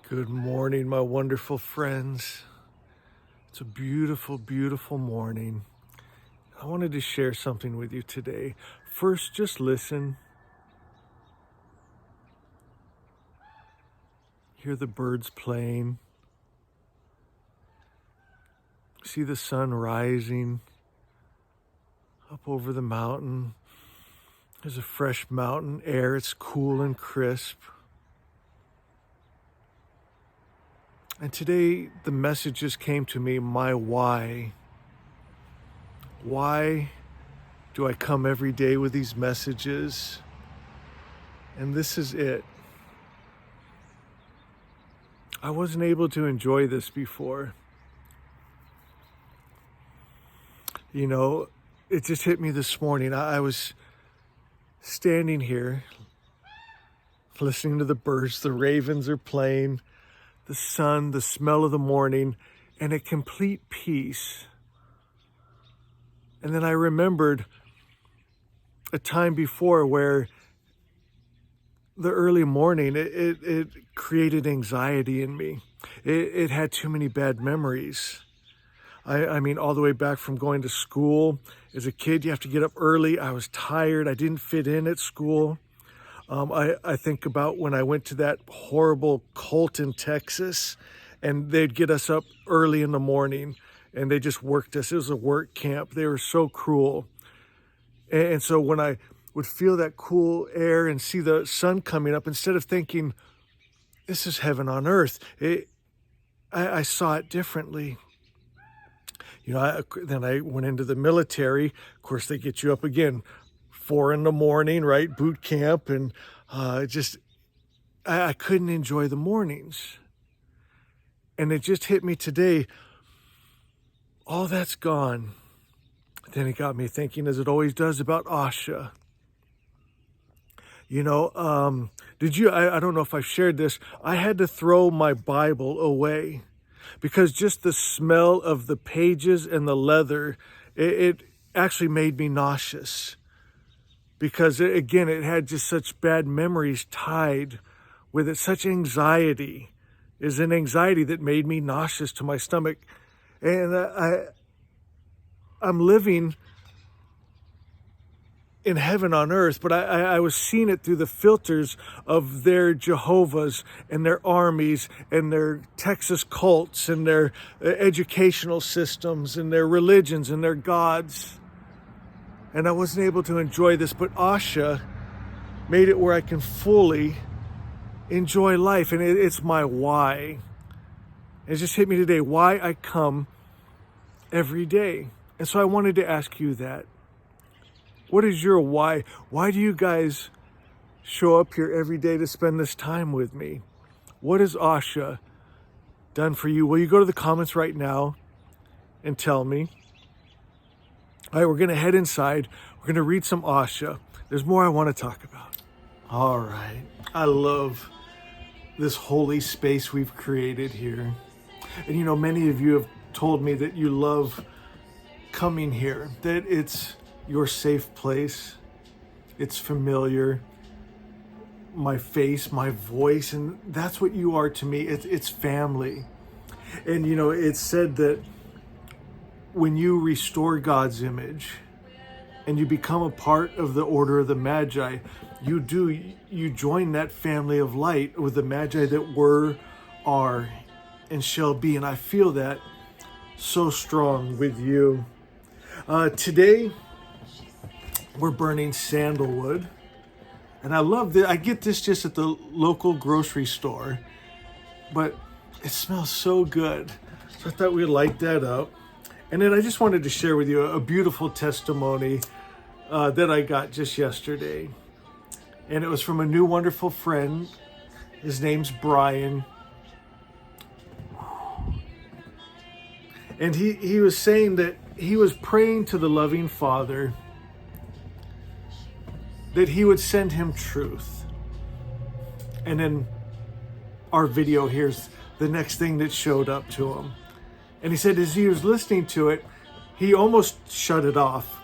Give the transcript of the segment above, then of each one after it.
Good morning, my wonderful friends. It's a beautiful, beautiful morning. I wanted to share something with you today. First, just listen. Hear the birds playing. See the sun rising up over the mountain. There's a fresh mountain air. It's cool and crisp. And today, the message just came to me, my why. Why do I come every day with these messages? And this is it. I wasn't able to enjoy this before. You know, it just hit me this morning. I was standing here, listening to the birds, the ravens are playing, the sun, the smell of the morning, and a complete peace. And then I remembered a time before where the early morning, it created anxiety in me. It had too many bad memories. I mean, all the way back from going to school. As a kid, you have to get up early. I was tired. I didn't fit in at school. I think about when I went to that horrible cult in Texas, and they'd get us up early in the morning, and they just worked us. It was a work camp. They were so cruel. And so when I would feel that cool air and see the sun coming up, instead of thinking, this is heaven on earth, I saw it differently. You know, then I went into the military. Of course, they get you up again, 4 a.m, right? Boot camp. And I couldn't enjoy the mornings. And it just hit me today. All that's gone. Then it got me thinking, as it always does, about Asha. You know, I don't know if I've shared this. I had to throw my Bible away because just the smell of the pages and the leather, it actually made me nauseous. Because again, it had just such bad memories tied with it. Such anxiety is an anxiety that made me nauseous to my stomach. And I'm living in heaven on earth, but I was seeing it through the filters of their Jehovah's and their armies and their Texas cults and their educational systems and their religions and their gods. And I wasn't able to enjoy this, but Asha made it where I can fully enjoy life. And it's my why. It just hit me today, why I come every day. And so I wanted to ask you that. What is your why? Why do you guys show up here every day to spend this time with me? What has Asha done for you? Will you go to the comments right now and tell me? All right, we're going to head inside. We're going to read some Asha. There's more I want to talk about. All right. I love this holy space we've created here. And you know, many of you have told me that you love coming here, that it's your safe place. It's familiar. My face, my voice, and that's what you are to me. It's family. And you know, it's said that when you restore God's image and you become a part of the order of the Magi, you join that family of light with the Magi that were, are, and shall be. And I feel that so strong with you. Today, we're burning sandalwood. And I love that. I get this just at the local grocery store, but it smells so good. So I thought we'd light that up. And then I just wanted to share with you a beautiful testimony that I got just yesterday. And it was from a new wonderful friend. His name's Brian. And he was saying that he was praying to the loving Father that he would send him truth. And then our video, here's the next thing that showed up to him. And he said as he was listening to it, he almost shut it off.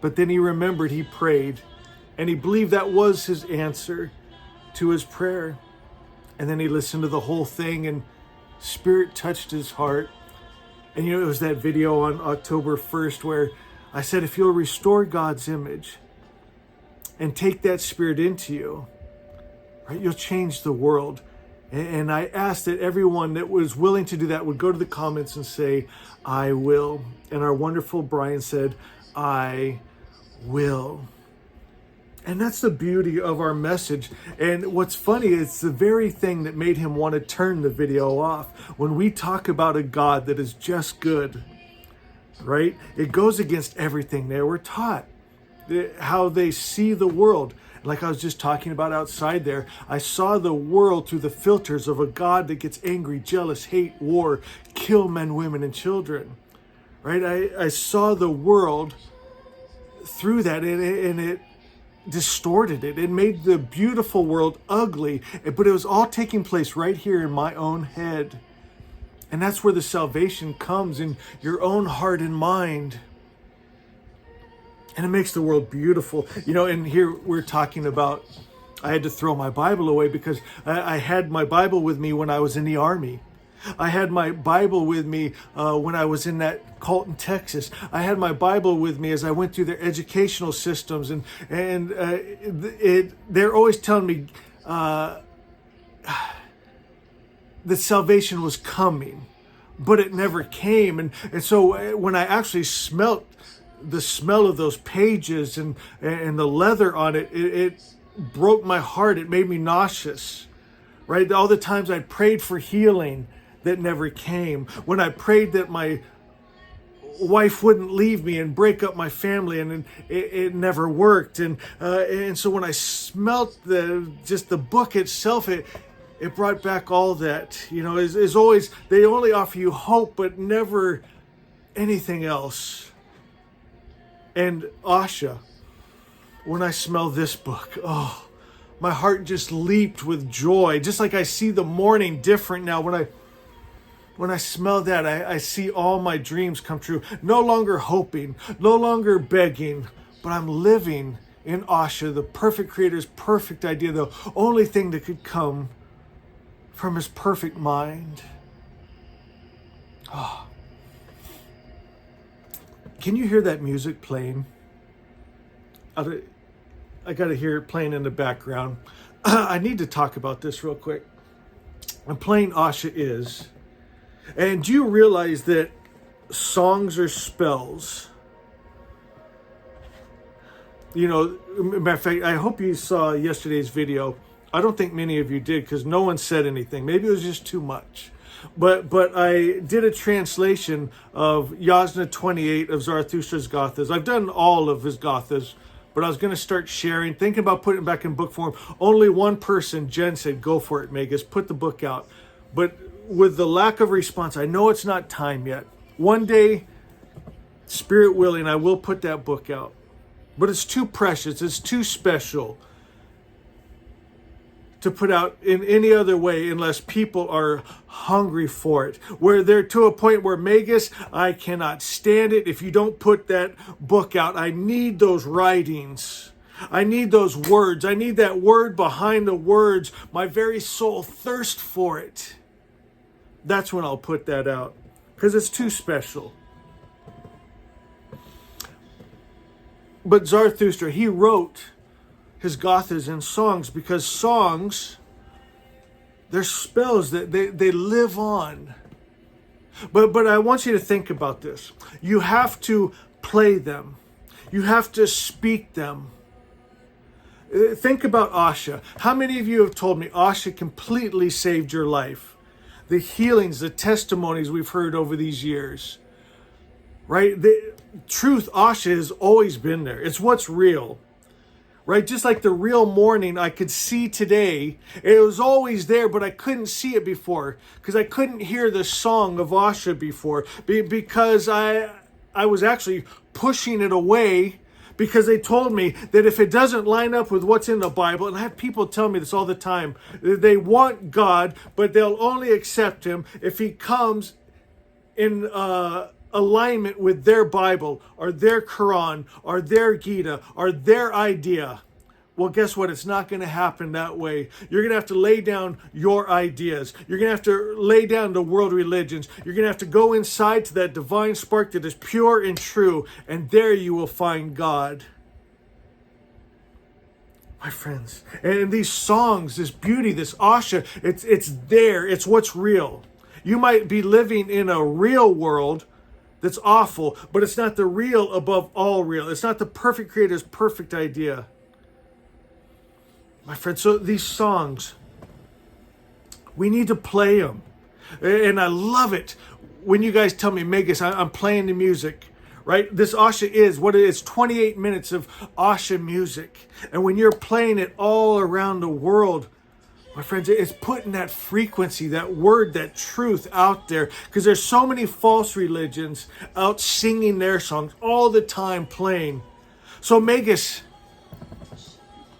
But then he remembered, he prayed, and he believed that was his answer to his prayer. And then he listened to the whole thing, and Spirit touched his heart. And it was that video on October 1st where I said, if you'll restore God's image and take that Spirit into you, right, you'll change the world. And I asked that everyone that was willing to do that would go to the comments and say, I will. And our wonderful Brian said, I will. And that's the beauty of our message. And what's funny, it's the very thing that made him want to turn the video off. When we talk about a God that is just good, right? It goes against everything they were taught, how they see the world. Like I was just talking about outside there, I saw the world through the filters of a God that gets angry, jealous, hate, war, kill men, women, and children, right? I saw the world through that, and it distorted it. It made the beautiful world ugly, but it was all taking place right here in my own head. And that's where the salvation comes, in your own heart and mind. And it makes the world beautiful. And here we're talking about, I had to throw my Bible away because I had my Bible with me when I was in the Army. I had my Bible with me when I was in that cult in Texas. I had my Bible with me as I went through their educational systems, and they're always telling me that salvation was coming, but it never came. And so when I actually smelt the smell of those pages and the leather on it, it broke my heart. It made me nauseous, right? All the times I prayed for healing that never came. When I prayed that my wife wouldn't leave me and break up my family, and it never worked. And so when I smelt the book itself, it brought back all that. Is always, they only offer you hope, but never anything else. And Asha, when I smell this book, my heart just leaped with joy. Just like I see the morning different now. When I smell that, I see all my dreams come true. No longer hoping, no longer begging, but I'm living in Asha, the perfect creator's perfect idea, the only thing that could come from his perfect mind. Can you hear that music playing? I got to hear it playing in the background. I need to talk about this real quick. I'm playing Asha Is. And do you realize that songs are spells? Matter of fact, I hope you saw yesterday's video. I don't think many of you did, because no one said anything. Maybe it was just too much. But I did a translation of Yasna 28 of Zarathustra's Gathas. I've done all of his Gathas, but I was going to start sharing, thinking about putting it back in book form. Only one person, Jen, said, go for it, Megas, put the book out. But with the lack of response, I know it's not time yet. One day, Spirit willing, I will put that book out. But it's too precious, it's too special to put out in any other way unless people are hungry for it. Where they're to a point where, Megas, I cannot stand it if you don't put that book out. I need those writings. I need those words. I need that word behind the words. My very soul thirsts for it. That's when I'll put that out, because it's too special. But Zarathustra, he wrote his Gathas in songs, because songs, they're spells that they live on. But I want you to think about this. You have to play them. You have to speak them. Think about Asha. How many of you have told me Asha completely saved your life? The healings, the testimonies we've heard over these years, right? The truth, Asha, has always been there. It's what's real, right? Just like the real morning I could see today, it was always there, but I couldn't see it before because I couldn't hear the song of Asha before because I was actually pushing it away, because they told me that if it doesn't line up with what's in the Bible, and I have people tell me this all the time, they want God, but they'll only accept him if he comes in alignment with their Bible or their Quran or their Gita or their idea. Well, guess what? It's not going to happen that way. You're going to have to lay down your ideas. You're going to have to lay down the world religions. You're going to have to go inside to that divine spark that is pure and true, and there you will find God. My friends, and these songs, this beauty, this Asha, it's there. It's what's real. You might be living in a real world that's awful, but it's not the real above all real. It's not the perfect creator's perfect idea. My friends, so these songs, we need to play them. And I love it when you guys tell me, Megas, I'm playing the music. Right? This Asha is what it is, 28 minutes of Asha music. And when you're playing it all around the world, my friends, it's putting that frequency, that word, that truth out there. Because there's so many false religions out singing their songs all the time playing. So Megas,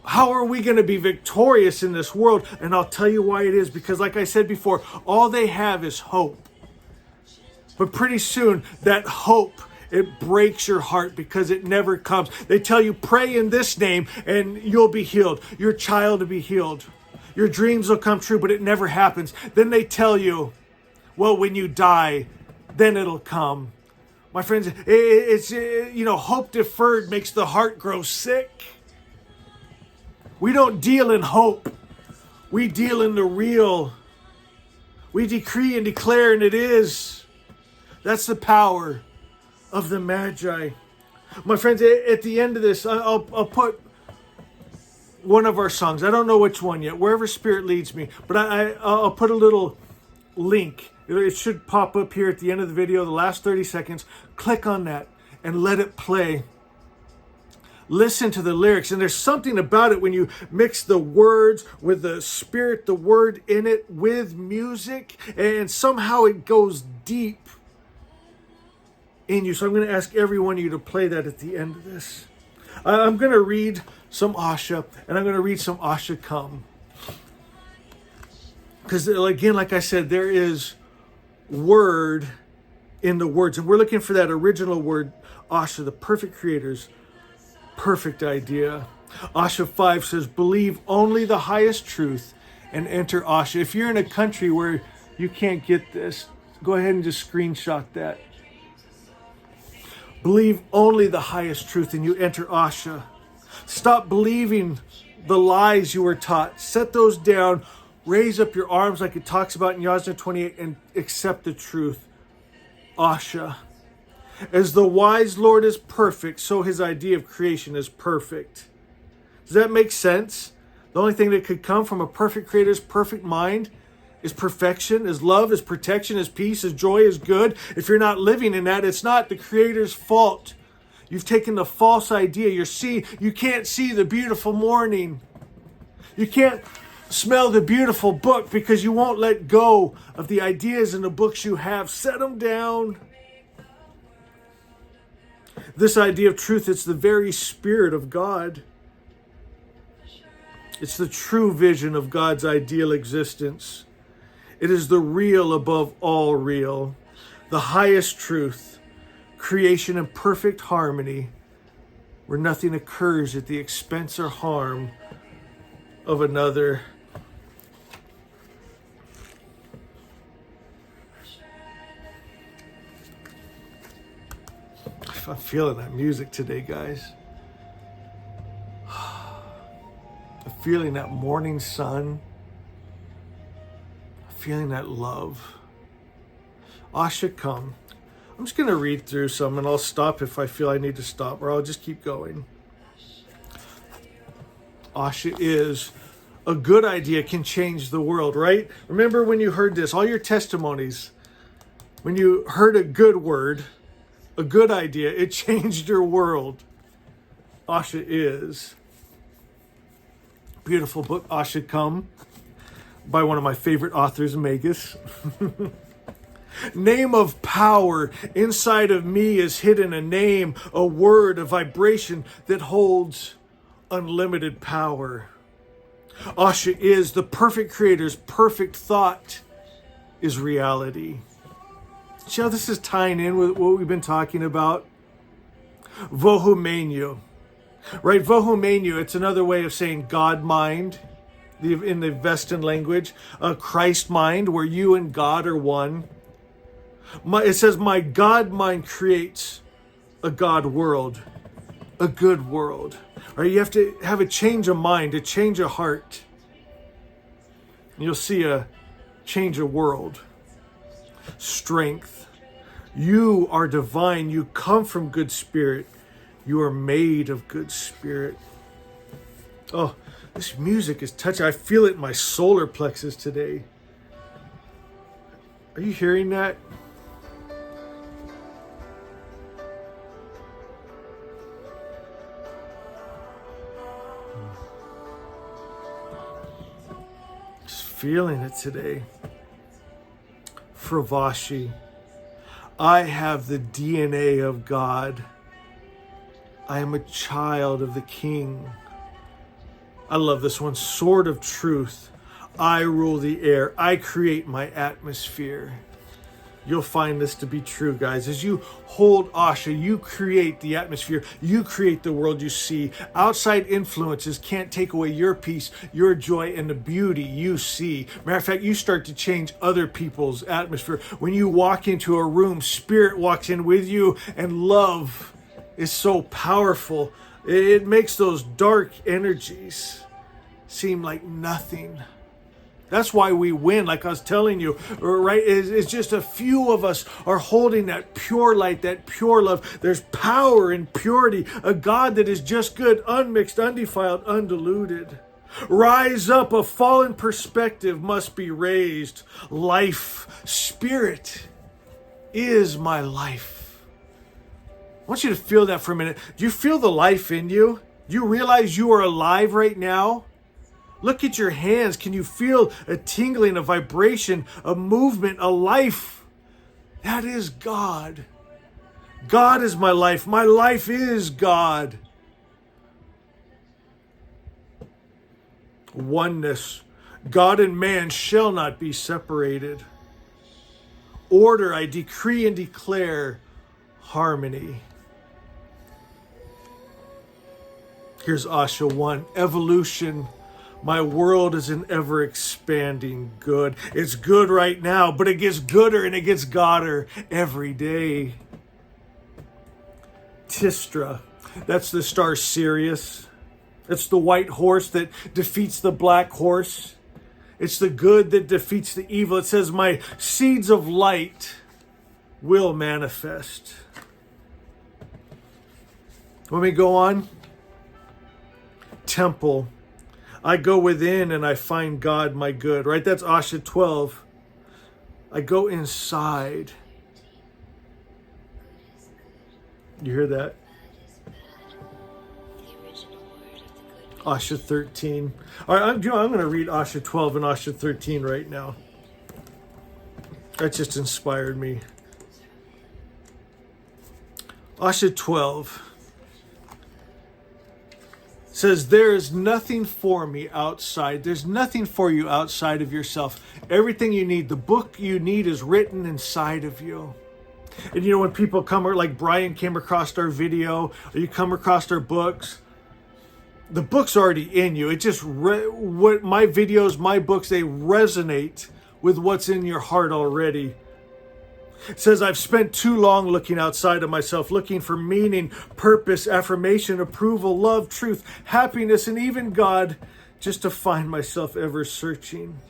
how are we going to be victorious in this world? And I'll tell you why it is. Because like I said before, all they have is hope. But pretty soon, that hope, it breaks your heart because it never comes. They tell you, pray in this name and you'll be healed. Your child will be healed. Your dreams will come true, but it never happens. Then they tell you, well, when you die, then it'll come. My friends, hope deferred makes the heart grow sick. We don't deal in hope. We deal in the real. We decree and declare, and it is. That's the power of the Magi. My friends, at the end of this, I'll put one of our songs. I don't know which one yet, wherever Spirit leads me, but I'll put a little link. It should pop up here at the end of the video, the last 30 seconds. Click on that and let it play. Listen to the lyrics, and there's something about it when you mix the words with the Spirit, the word in it with music, and somehow it goes deep in you. So I'm going to ask every one of you to play that at the end of this. I'm going to read some Asha, and I'm going to read some Asha Come. Because again, like I said, there is word in the words, and we're looking for that original word, Asha, the perfect creator's perfect idea. Asha 5 says, believe only the highest truth and enter Asha. If you're in a country where you can't get this, go ahead and just screenshot that. Believe only the highest truth and you enter Asha. Stop believing the lies you were taught. Set those down. Raise up your arms like it talks about in Yasna 28 and accept the truth. Asha. As the wise Lord is perfect, so his idea of creation is perfect. Does that make sense? The only thing that could come from a perfect creator's perfect mind is perfection, is love, is protection, is peace, is joy, is good. If you're not living in that, it's not the creator's fault. You've taken the false idea. You can't see the beautiful morning. You can't smell the beautiful book because you won't let go of the ideas in the books you have. Set them down. This idea of truth, it's the very spirit of God. It's the true vision of God's ideal existence. It is the real above all real, the highest truth, creation in perfect harmony, where nothing occurs at the expense or harm of another. I'm feeling that music today, guys. I'm feeling that morning sun. I'm feeling that love. Asha Come. I'm just going to read through some and I'll stop if I feel I need to stop, or I'll just keep going. Asha is a good idea can change the world, right? Remember when you heard this, all your testimonies, when you heard a good word, a good idea, it changed your world. Asha is. Beautiful book, Asha Come, by one of my favorite authors, Megas. Name of power. Inside of me is hidden a name, a word, a vibration that holds unlimited power. Asha is the perfect creator's perfect thought is reality. See how this is tying in with what we've been talking about? Vohumenyo. Right? Vohu menu, it's another way of saying God mind in the Vestan language. Christ mind, where you and God are one. It says, my God mind creates a God world, a good world. Right? You have to have a change of mind, a change of heart. You'll see a change of world. Strength. You are divine. You come from good spirit. You are made of good spirit. Oh, this music is touching. I feel it in my solar plexus today. Are you hearing that? Just feeling it today. Fravashi. I have the DNA of God. I am a child of the King. I love this one. Sword of truth. I rule the air. I create my atmosphere. You'll find this to be true, guys. As you hold Asha, you create the atmosphere. You create the world you see. Outside influences can't take away your peace, your joy, and the beauty you see. Matter of fact, you start to change other people's atmosphere. When you walk into a room, spirit walks in with you, and love is so powerful. It makes those dark energies seem like nothing. That's why we win, like I was telling you, right? It's just a few of us are holding that pure light, that pure love. There's power in purity, a God that is just good, unmixed, undefiled, undiluted. Rise up, a fallen perspective must be raised. Life, spirit is my life. I want you to feel that for a minute. Do you feel the life in you? Do you realize you are alive right now? Look at your hands. Can you feel a tingling, a vibration, a movement, a life? That is God. God is my life. My life is God. Oneness. God and man shall not be separated. Order, I decree and declare harmony. Here's Asha 1. Evolution. My world is an ever-expanding good. It's good right now, but it gets gooder and it gets godder every day. Tistra. That's the star Sirius. It's the white horse that defeats the black horse. It's the good that defeats the evil. It says, my seeds of light will manifest. Let me go on. Temple. I go within and I find God my good, right? That's Asha 12. I go inside. You hear that? Asha 13. All right, I'm going to read Asha 12 and Asha 13 right now. That just inspired me. Asha 12 says, there is nothing for me outside. There's nothing for you outside of yourself. Everything you need, the book you need is written inside of you. And you know, when people come, like Brian came across our video, or you come across our books, the book's already in you. It just, what my videos, my books, they resonate with what's in your heart already. It says, I've spent too long looking outside of myself, looking for meaning, purpose, affirmation, approval, love, truth, happiness, and even God, just to find myself ever searching.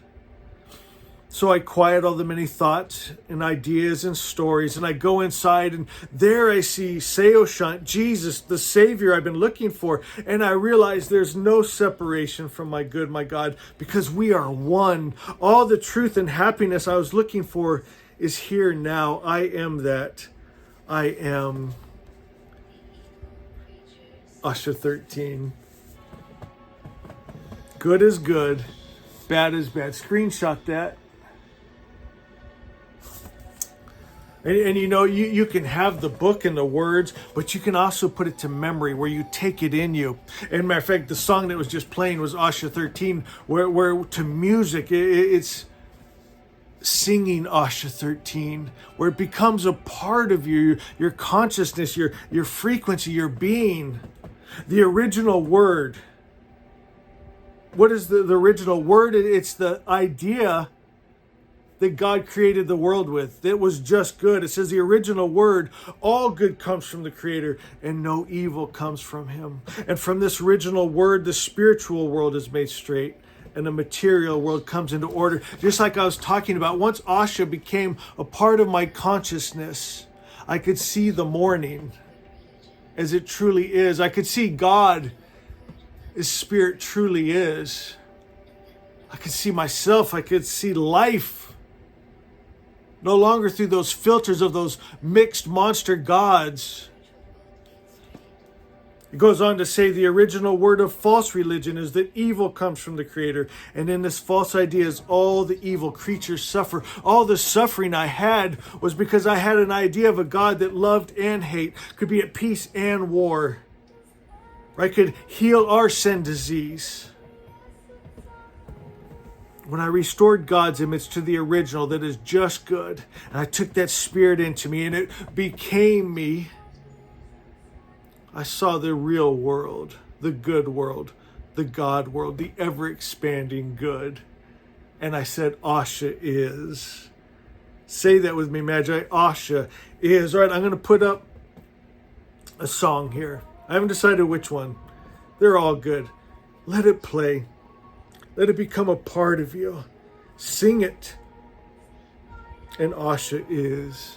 So I quiet all the many thoughts and ideas and stories, and I go inside, and there I see Seoshant, Jesus, the Savior I've been looking for, and I realize there's no separation from my good, my God, because we are one. All the truth and happiness I was looking for is here now. I am that. I am. Asha 13. Good is good. Bad is bad. Screenshot that. And you know, you can have the book and the words, but you can also put it to memory where you take it in you. And matter of fact, the song that was just playing was Asha 13, where to music, it's singing Asha 13, where it becomes a part of you, your consciousness, your frequency, your being. The original word. What is the original word? It's the idea that God created the world with. It was just good. It says the original word, all good comes from the Creator and no evil comes from him. And from this original word, the spiritual world is made straight and the material world comes into order. Just like I was talking about, once Asha became a part of my consciousness, I could see the morning as it truly is. I could see God as Spirit truly is. I could see myself. I could see life. No longer through those filters of those mixed monster gods. It goes on to say the original word of false religion is that evil comes from the Creator. And in this false idea is all the evil creatures suffer. All the suffering I had was because I had an idea of a God that loved and hate, could be at peace and war. Right? Could heal our sin disease. When I restored God's image to the original that is just good, and I took that Spirit into me and it became me, I saw the real world, the good world, the God world, the ever-expanding good. And I said, Asha is. Say that with me, Magi. Asha is. All right, I'm going to put up a song here. I haven't decided which one. They're all good. Let it play. Let it become a part of you. Sing it. And Asha is.